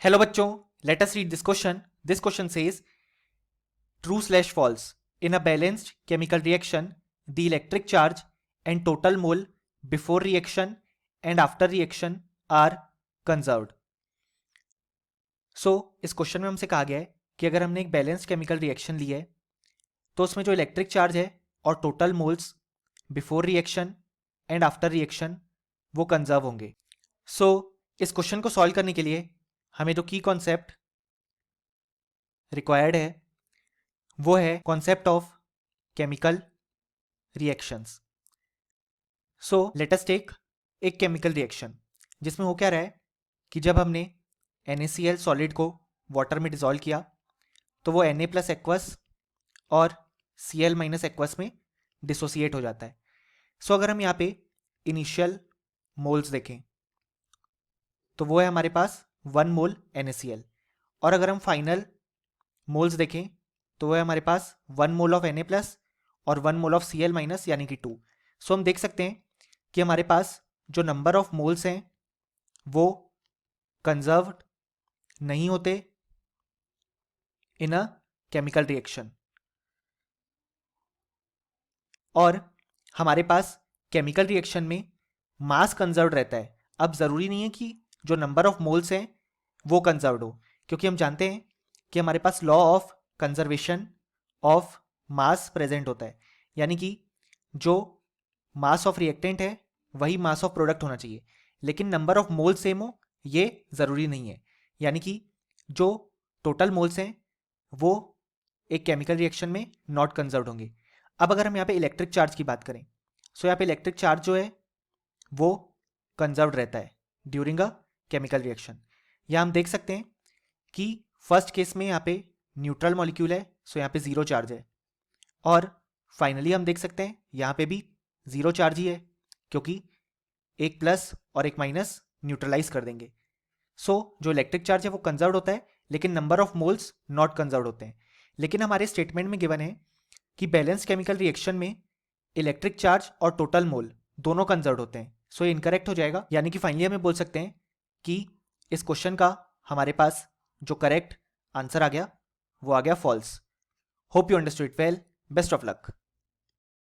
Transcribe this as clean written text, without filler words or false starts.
Hello बच्चों, let us read this question. This question says true slash false. In a balanced chemical reaction the electric charge and total mole before reaction and after reaction are conserved. So इस question में हमसे कहा गया है कि अगर हमने एक बैलेंस्ड केमिकल रिएक्शन ली है तो उसमें जो इलेक्ट्रिक चार्ज है और total moles before reaction and after reaction वो कंजर्व होंगे. सो इस क्वेश्चन को सॉल्व करने के लिए हमें जो की कॉन्सेप्ट रिक्वायर्ड है वो है concept of chemical reactions. So let us take एक केमिकल रिएक्शन जिसमें हो क्या रहा है कि जब हमने NaCl सॉलिड को वाटर में डिसॉल्व किया तो वो Na प्लस एक्वस और Cl माइनस एक्वस में डिसोसिएट हो जाता है. सो अगर हम यहाँ पे इनिशियल मोल्स देखें तो वो है हमारे पास 1 मोल NaCl, और अगर हम फाइनल मोल्स देखें तो वो है हमारे पास 1 मोल ऑफ Na प्लस और 1 मोल ऑफ Cl माइनस यानी कि 2. सो हम देख सकते हैं कि हमारे पास जो नंबर ऑफ मोल्स हैं वो कंजर्व्ड नहीं होते इन अ केमिकल रिएक्शन, और हमारे पास केमिकल रिएक्शन में मास कंजर्व्ड रहता है. अब ज़रूरी नहीं है कि जो नंबर ऑफ मोल्स हैं वो कंजर्व्ड हो, क्योंकि हम जानते हैं कि हमारे पास law of conservation of mass present होता है, यानी कि जो मास ऑफ रिएक्टेंट है वही मास ऑफ प्रोडक्ट होना चाहिए, लेकिन नंबर ऑफ मोल सेम हो ये ज़रूरी नहीं है. यानी कि जो टोटल मोल्स हैं वो एक केमिकल रिएक्शन में नॉट कंजर्व्ड होंगे. अब अगर हम यहाँ पे इलेक्ट्रिक चार्ज की बात करें सो यहाँ पे इलेक्ट्रिक चार्ज जो है वो कंजर्व्ड रहता है ड्यूरिंग अ केमिकल रिएक्शन. यहाँ हम देख सकते हैं कि फर्स्ट केस में यहाँ पे न्यूट्रल मॉलिक्यूल है, सो यहाँ पे जीरो चार्ज है, और फाइनली हम देख सकते हैं यहाँ पे भी जीरो चार्ज ही है क्योंकि एक प्लस और एक माइनस न्यूट्रलाइज कर देंगे. सो जो इलेक्ट्रिक चार्ज है वो कंजर्व्ड होता है लेकिन number of moles not conserved होते हैं. लेकिन हमारे स्टेटमेंट में गिवन है कि बैलेंस केमिकल रिएक्शन में इलेक्ट्रिक चार्ज और टोटल मोल दोनों कंजर्व्ड होते हैं. सो ये इनकरेक्ट हो जाएगा, यानी कि फाइनली हमें बोल सकते हैं कि इस क्वेश्चन का हमारे पास जो करेक्ट आंसर आ गया वो आ गया false. Hope you understood well. Best of luck.